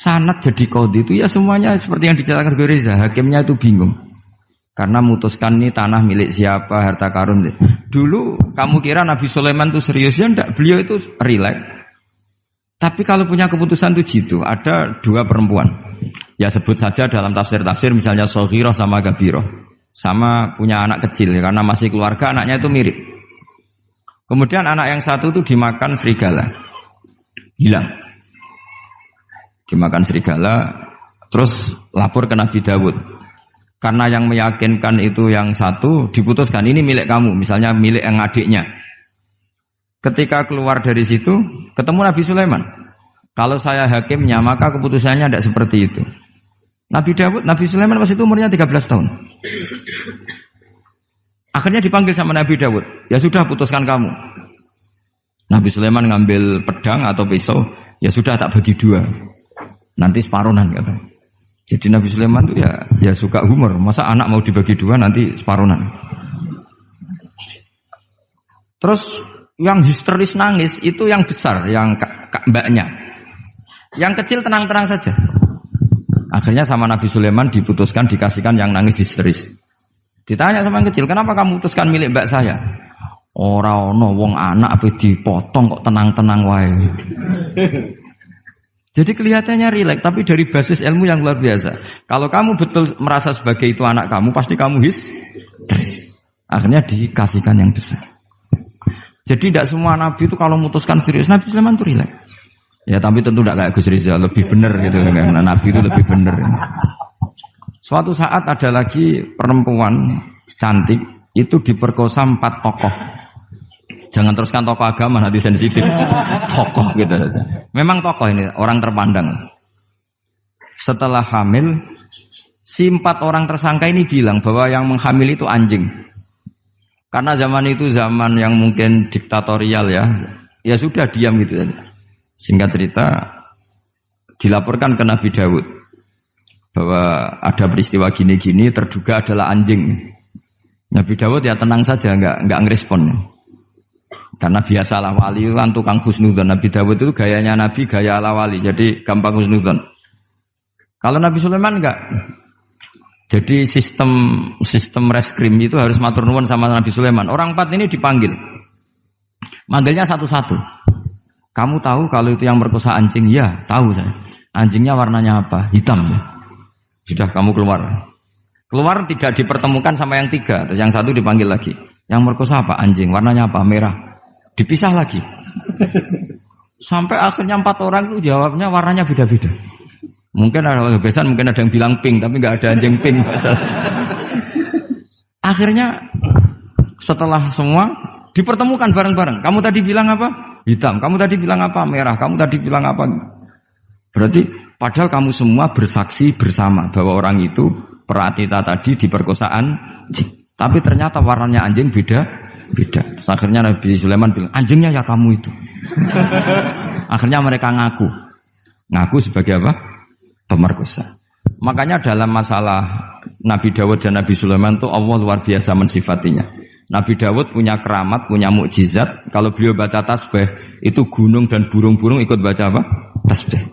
sanad jadi qadhi itu ya semuanya seperti yang diceritakan Reza, hakimnya itu bingung. Karena memutuskan ini tanah milik siapa, harta karun. Dulu kamu kira Nabi Sulaiman itu serius, ya enggak, beliau itu relax. Tapi kalau punya keputusan itu jitu, ada dua perempuan. Ya sebut saja dalam tafsir-tafsir misalnya Soghirah sama Gabiroh. Sama punya anak kecil ya, karena masih keluarga anaknya itu mirip. Kemudian anak yang satu itu dimakan serigala. Hilang. Dimakan serigala, terus lapor ke Nabi Dawud. Karena yang meyakinkan itu yang satu, diputuskan ini milik kamu, misalnya milik yang adiknya. Ketika keluar dari situ, ketemu Nabi Sulaiman. Kalau saya hakimnya, maka keputusannya tidak seperti itu. Nabi Sulaiman pas itu umurnya 13 tahun. Akhirnya dipanggil sama Nabi Dawud. Ya sudah, putuskan kamu. Nabi Sulaiman ngambil pedang atau pisau, ya sudah tak bagi dua. Nanti separuhan kata. Jadi Nabi Sulaiman itu ya suka humor. Masa anak mau dibagi dua nanti separuhan. Terus yang histeris nangis itu yang besar, yang mbaknya. Yang kecil tenang-tenang saja. Akhirnya sama Nabi Sulaiman diputuskan dikasihkan yang nangis histeris. Ditanya sama yang kecil, kenapa kamu putuskan milik mbak saya? Ora ono wong anak apa dipotong kok tenang-tenang wae. Jadi kelihatannya rileks, tapi dari basis ilmu yang luar biasa. Kalau kamu betul merasa sebagai itu anak kamu, pasti kamu histeris. Akhirnya dikasihkan yang besar. Jadi tidak semua nabi itu kalau memutuskan serius, Nabi Sulaiman itu rileks. Ya tapi tentu tidak kayak Gus Rizal, lebih benar gitu. Karena nabi itu lebih benar. Suatu saat ada lagi perempuan cantik, itu diperkosa 4 tokoh. Jangan teruskan tokoh agama, nanti sensitif. Tokoh gitu saja. Memang tokoh ini, orang terpandang. Setelah hamil, si 4 orang tersangka ini bilang bahwa yang menghamil itu anjing. Karena zaman itu zaman yang mungkin diktatorial ya. Ya sudah diam gitu saja. Singkat cerita, dilaporkan ke Nabi Dawud. Bahwa ada peristiwa gini-gini, terduga adalah anjing. Nabi Dawud ya tenang saja, enggak ngerespon. Karena biasalah wali kan tukang husnudzon. Nabi Dawud itu gayanya Nabi, gaya ala wali. Jadi gampang husnudzon. Kalau Nabi Sulaiman enggak. Jadi sistem reskrim itu harus matur nuwun sama Nabi Sulaiman. Orang 4 ini dipanggil. Manggilnya satu-satu. Kamu tahu kalau itu yang merkosa anjing? Ya, tahu saya. Anjingnya warnanya apa? Hitam. Sudah kamu keluar. Keluar tidak dipertemukan sama yang 3. Yang satu dipanggil lagi. Yang merkosa apa? Anjing. Warnanya apa? Merah. Dipisah lagi. Sampai akhirnya 4 orang itu jawabnya warnanya beda-beda. Mungkin ada kebiasaan, mungkin ada yang bilang pink, tapi nggak ada anjing pink. Akhirnya setelah semua dipertemukan bareng-bareng. Kamu tadi bilang apa? Hitam. Kamu tadi bilang apa? Merah. Kamu tadi bilang apa? Berarti padahal kamu semua bersaksi bersama bahwa orang itu Pratita tadi diperkosaan. Tapi ternyata warnanya anjing beda. Terus akhirnya Nabi Sulaiman bilang, anjingnya ya kamu itu. Akhirnya mereka ngaku sebagai apa? Pemerkosa. Makanya dalam masalah Nabi Dawud dan Nabi Sulaiman itu Allah luar biasa mensifatinya. Nabi Dawud punya keramat, punya mukjizat. Kalau beliau baca tasbih, itu gunung dan burung-burung ikut baca apa? Tasbih.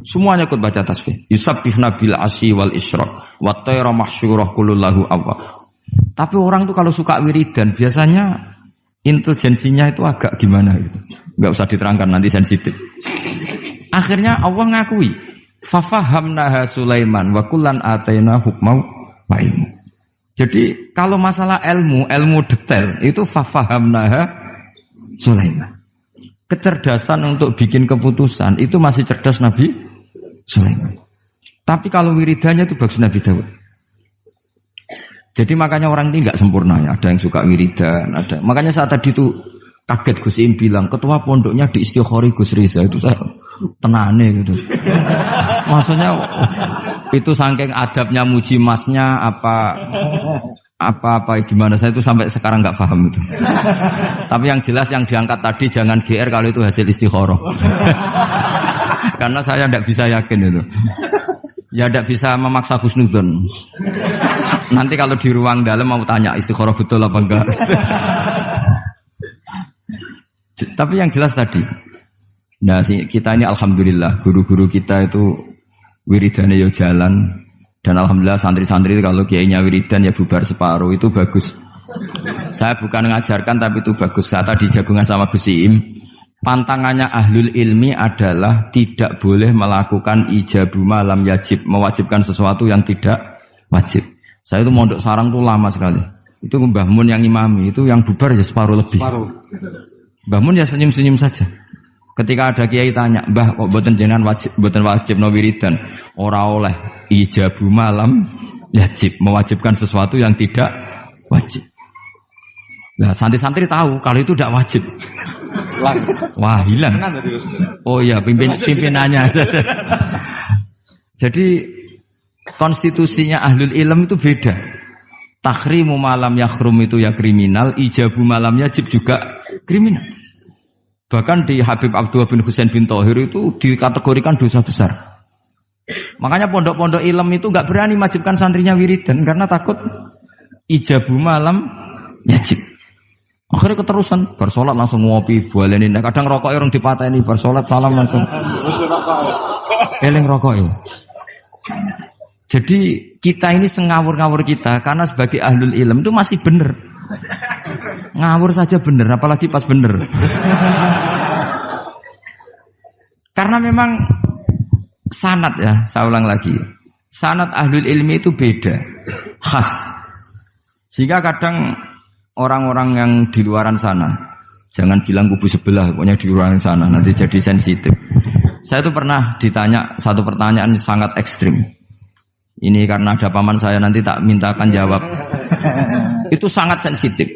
Semuanya ikut baca tasbih. Yusabbihna bil asyi wal isyraq wa tayra mahsyurah kulullahu awwab. Tapi orang tuh kalau suka wiridan biasanya intelijensinya itu agak gimana gitu. Enggak usah diterangkan nanti sensitif. Akhirnya Allah ngakui, fafahamnaha Sulaiman wa kullan ataina hukmau wa ilmu. Jadi kalau masalah ilmu detail itu fafahamnaha Sulaiman. Kecerdasan untuk bikin keputusan itu masih cerdas Nabi Sulaiman. Tapi kalau wiridannya itu bagus Nabi Dawud. Jadi makanya orang ini enggak sempurna ya. Ada yang suka wiridan, ada. Makanya saat tadi itu kaget Gus Im bilang ketua pondoknya di Istighori Gus Riza itu saya tenane gitu. Maksudnya itu saking adabnya muji masnya apa gimana saya itu sampai sekarang nggak paham itu. Tapi yang jelas yang diangkat tadi jangan GR kalau itu hasil istikharah. Karena saya tidak bisa yakin itu. Ya tidak bisa memaksa husnudzon. Nanti kalau di ruang dalam mau tanya istikharah betul apa enggak. Tapi yang jelas tadi Nah, kita ini alhamdulillah guru-guru kita itu wiridannya yo jalan dan alhamdulillah santri-santri itu kalau kiainya wiridan ya bubar separuh itu bagus. Saya bukan mengajarkan tapi itu bagus. Kata di jagungan sama Gus Iim, pantangannya ahlul ilmi adalah tidak boleh melakukan ijabu malam yajib, mewajibkan sesuatu yang tidak wajib. Saya itu mondok sarang tuh lama sekali. Itu Mbah Mun yang imami, itu yang bubar ya separuh lebih. Mbah Mun ya senyum-senyum saja. Ketika ada kiai tanya, "Mbah, kok mboten jenengan wajib no wiridan?" Ora oleh ijabu malam yajib, mewajibkan sesuatu yang tidak wajib. Nah, santri-santri tahu kalau itu tidak wajib. Wah, hilang. Oh iya, pimpinannya. Jadi konstitusinya ahlul ilm itu beda. Takhrimu malam yakhrum itu ya kriminal, ijabu malam yajib juga kriminal. Bahkan di Habib Abdullah bin Husain bin Thohir itu dikategorikan dosa besar. Makanya pondok-pondok ilm itu enggak berani wajibkan santrinya wiridan karena takut ijabu malam yajib. Akhirnya keterusan, bersolat langsung ngopi, bualenin. Kadang rokok orang dipatahin, bersolat salam langsung. Eling rokok ya. Jadi kita ini sengawur-ngawur kita karena sebagai ahlul ilm itu masih benar. Ngawur saja benar, apalagi pas benar. Karena memang sanad ya, saya ulang lagi. Sanad ahlul ilmi itu beda, khas. Sehingga kadang orang-orang yang di luaran sana, jangan bilang kubu sebelah, pokoknya di luaran sana, nanti jadi sensitif. Saya itu pernah ditanya satu pertanyaan sangat ekstrim. Ini karena ada paman saya nanti tak mintakan jawab. Itu sangat sensitif.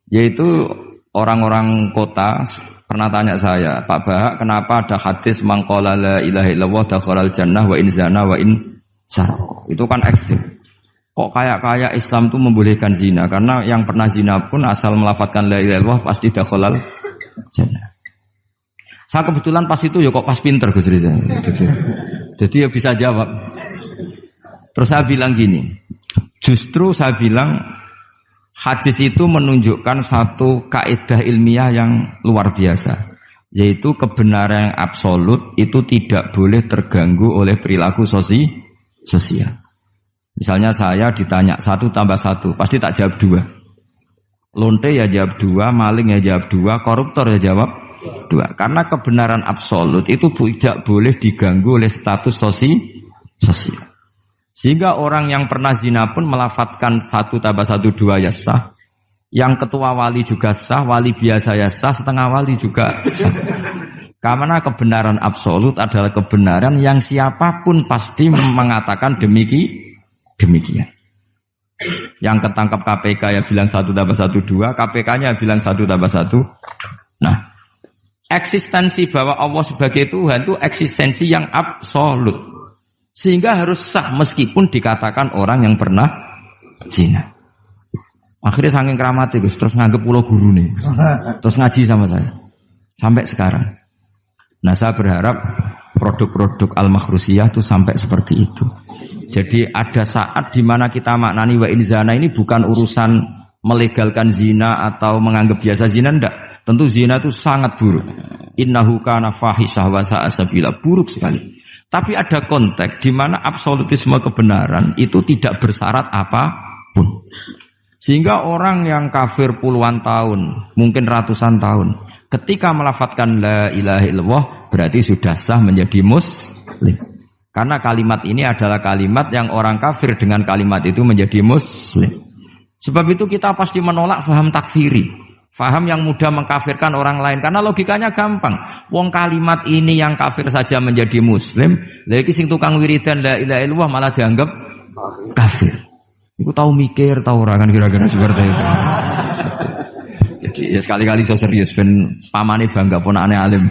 Yaitu orang-orang kota pernah tanya saya, Pak Bahak, kenapa ada hadis mangqala la ilaha illallah dakhalal jannah wa in zana wa in sarqa. Itu kan ekstrim. Kok kayak Islam itu membolehkan zina? Karena yang pernah zina pun asal melafadzkan la ilaha illallah pasti dakhalal jannah. Saya kebetulan pas itu ya kok pas pinter Gus Riza. Jadi ya bisa jawab. Terus saya bilang gini, justru saya bilang hadis itu menunjukkan satu kaidah ilmiah yang luar biasa, yaitu kebenaran yang absolut itu tidak boleh terganggu oleh perilaku sosial. Misalnya saya ditanya 1 tambah 1, pasti tak jawab 2. Lonte ya jawab 2, maling ya jawab 2, koruptor ya jawab 2. Karena kebenaran absolut itu tidak boleh diganggu oleh status sosial. Sehingga orang yang pernah zina pun melafatkan 1 tambah 1 2 ya sah. Yang ketua wali juga sah, wali biasa ya sah, setengah wali juga sah. Karena kebenaran absolut adalah kebenaran yang siapapun pasti mengatakan demikian. Yang ketangkap KPK ya bilang 1 tambah 1 2, KPK-nya bilang 1 tambah 1. Nah, eksistensi bahwa Allah sebagai Tuhan itu eksistensi yang absolut. Sehingga harus sah meskipun dikatakan orang yang pernah zina. Akhirnya saking keramatnya Gus, terus nganggep pulau guru nih. Terus ngaji sama saya. Sampai sekarang. Nah saya berharap produk-produk Al-Makhrusiyah itu sampai seperti itu. Jadi ada saat di mana kita maknani wa in zina ini bukan urusan melegalkan zina atau menganggap biasa zina, enggak. Tentu zina itu sangat buruk. Innahu kana fahisyah wa sa'a sabila, buruk sekali. Tapi ada konteks di mana absolutisme kebenaran itu tidak bersyarat apapun. Sehingga orang yang kafir puluhan tahun, mungkin ratusan tahun, ketika melafadzkan la ilaha illallah berarti sudah sah menjadi muslim. Karena kalimat ini adalah kalimat yang orang kafir dengan kalimat itu menjadi muslim. Sebab itu kita pasti menolak faham takfiri. Faham yang mudah mengkafirkan orang lain. Karena logikanya gampang. Wong kalimat ini yang kafir saja menjadi muslim. Lagi sing tukang wiridan la ilaha illallah malah dianggap kafir. Iku tahu mikir, tahu orang kan kira-kira seperti itu. Jadi ya sekali-kali so serius. Ben pamane bangga ponakane alim.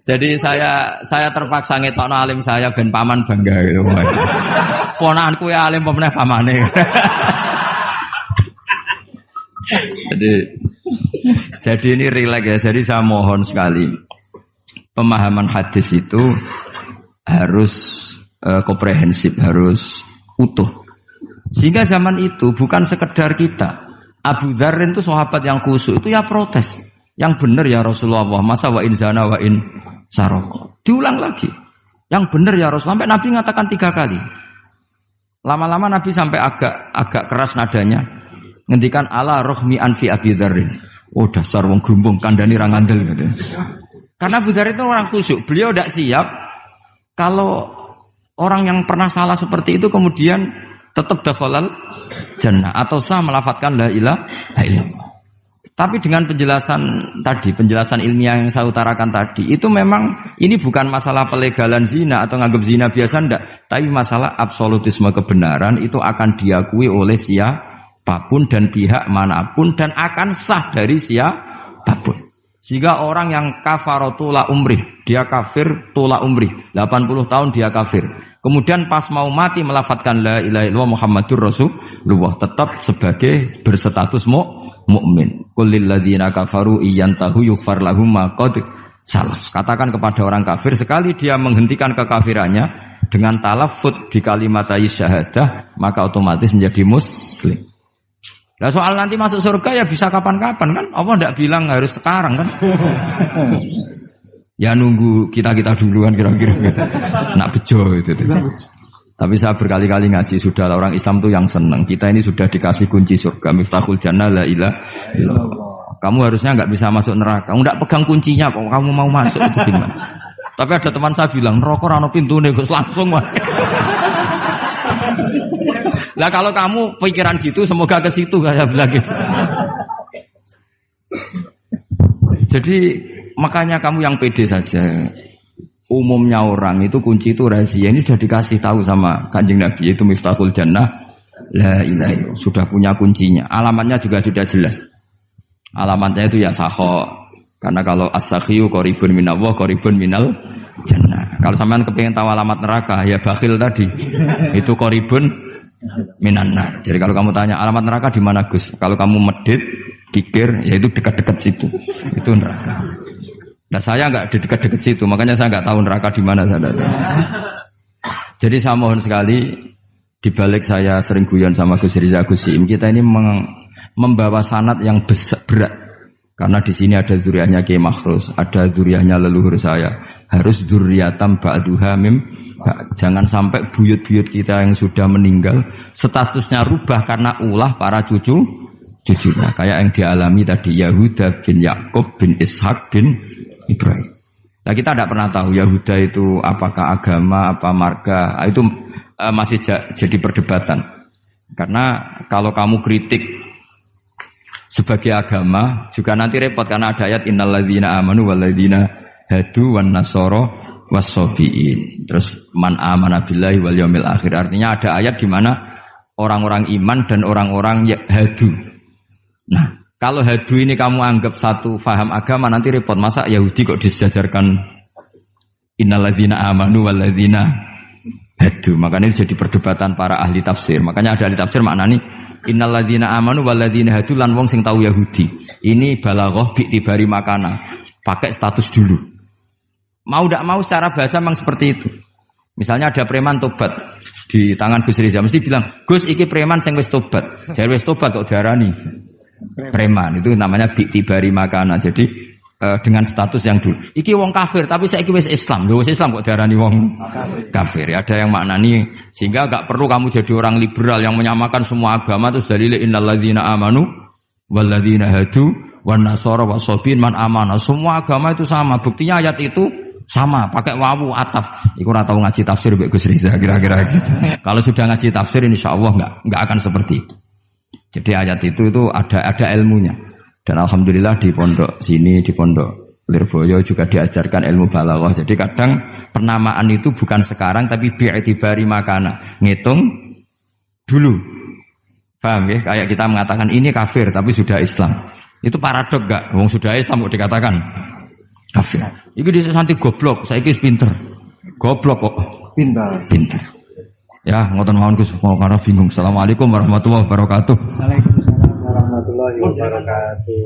Jadi saya terpaksa ngetokno alim saya ben paman bangga gitu. Ponakanku ya alim pemenah pamane. Jadi ini rileks ya. Jadi saya mohon sekali pemahaman hadis itu harus komprehensif, harus utuh. Sehingga zaman itu bukan sekedar kita. Abu Dzar itu sahabat yang khusyuk itu ya protes. Yang benar ya Rasulullah, masa wa in zana wa in saraq. Diulang lagi. Yang benar ya Rasulullah. Sampai Nabi mengatakan 3 kali. Lama-lama Nabi sampai agak keras nadanya. Ngendikan ala rohmi anfi Abi Dzarrin. Oh dasar wong grumbung kandhani ra ngandel gitu. Karena Abu Dzar itu orang khusyuk. Beliau tidak siap kalau orang yang pernah salah seperti itu kemudian tetap dakhalal jannah atau sah melafadzkan la ilaha illallah. Tapi dengan penjelasan ilmiah yang saya utarakan tadi, itu memang ini bukan masalah pelegalan zina atau nganggap zina biasa enggak, tapi masalah absolutisme kebenaran itu akan diakui oleh siapapun dan pihak manapun dan akan sah dari siapapun. Sehingga orang yang kafaratula umrih, dia kafir tula umrih, 80 tahun dia kafir. Kemudian pas mau mati melafadzkan la ilaha illallah Muhammadur Rasulullah, tetap sebagai berstatus mukmin. Qul lil ladzina kafaru iyantahu yughfar lahum ma qad salaf. Katakan kepada orang kafir sekali dia menghentikan kekafirannya dengan talaffuz di kalimat syahadah, maka otomatis menjadi muslim. Nah soal nanti masuk surga ya bisa kapan-kapan kan? Allah tidak bilang harus sekarang kan? Ya nunggu kita dulu kan kira-kira gitu. Nak bejo itu. Tapi saya berkali-kali ngaji sudah orang Islam tuh yang senang. Kita ini sudah dikasih kunci surga, miftahul jannah la ilaha illallah. Kamu harusnya nggak bisa masuk neraka. Kamu nggak pegang kuncinya kok kamu mau masuk itu gimana? Tapi ada teman saya bilang, neraka ora ono pintune Gus langsung wae. Lah kalau kamu pikiran gitu semoga ke situ saya bilang gitu. Jadi makanya kamu yang pede saja. Umumnya orang itu kunci itu rahasia. Ini sudah dikasih tahu sama Kanjeng Nabi, yaitu miftahul jannah la ilaha illallah. Sudah punya kuncinya. Alamatnya juga sudah jelas. Alamatnya itu ya sakho. Karena kalau as-sakhiyu qaribun minallah, qaribun minal jannah. Kalau sampean kepengin tahu alamat neraka, ya bakhil tadi. Itu qaribun minan nar. Jadi kalau kamu tanya alamat neraka di mana Gus? Kalau kamu medit, kikir, ya itu dekat-dekat situ. Itu neraka. Nah saya enggak di dekat-dekat situ, makanya saya enggak tahu neraka di mana saya. Jadi saya mohon sekali, di balik saya sering guyon sama Gus Riza Gusim, kita ini membawa sanad yang berat. Karena di sini ada zuriatnya Kiai Makhrus, ada zuriatnya leluhur saya. Harus zuriatam ba'duha mim. Jangan sampai buyut-buyut kita yang sudah meninggal statusnya rubah karena ulah para cucunya. Kayak yang dialami tadi Yahuda bin Yakub bin Ishak bin Ibrahim. Nah kita tidak pernah tahu Yahuda itu apakah agama, apa marga. Itu masih jadi perdebatan. Karena kalau kamu kritik sebagai agama juga nanti repot karena ada ayat innalladzina amanu walladzina hadu wan nasara was-sabiin. Terus man amana billahi wal yaumil akhir. Artinya ada ayat di mana orang-orang iman dan orang-orang hadu. Nah, kalau hadu ini kamu anggap satu faham agama nanti repot. Masa Yahudi kok disejajarkan innalladzina amanu walladzina hadu. Makanya ini jadi perdebatan para ahli tafsir. Makanya ada ahli tafsir maknanya innalladzina amanu walladzina hadu lan wong sing tau Yahudi. Ini balaghah bi'tibari makana. Pakai status dulu. Mau tidak mau secara bahasa memang seperti itu. Misalnya ada preman tobat di tangan Gus Riza mesti bilang, "Gus iki preman sing wis tobat." Jare wis tobat kok diarani preman. Itu namanya bi'tibari makana. Jadi dengan status yang dulu. Iki wong kafir tapi saiki wis Islam. Lho wis Islam kok diarani wong kafir. Ya, ada yang maknani sehingga enggak perlu kamu jadi orang liberal yang menyamakan semua agama terus dalil innalladzina amanu walladzina hadu wan nasara was-sabiin man amana. Semua agama itu sama. Buktinya ayat itu sama, pakai wawu ataf. Iku ora tau ngaji tafsir Mbak Gus Riza kira-kira gitu. Kalau sudah ngaji tafsir insyaallah enggak akan seperti itu. Jadi ayat itu ada ilmunya. Dan alhamdulillah di pondok sini, di pondok Lirboyo juga diajarkan ilmu balaghah. Jadi kadang penamaan itu bukan sekarang tapi bi'tibari makana. Ngitung dulu. Paham ya? Kayak kita mengatakan ini kafir tapi sudah Islam. Itu paradok enggak? Wong sudah Islam kok dikatakan kafir. Iki dhisik santi goblok, saiki wis pinter. Goblok kok pinter. Ya, ngoten mawon Gus, karena bingung. Assalamualaikum warahmatullahi wabarakatuh. Waalaikumsalam warahmatullahi wabarakatuh.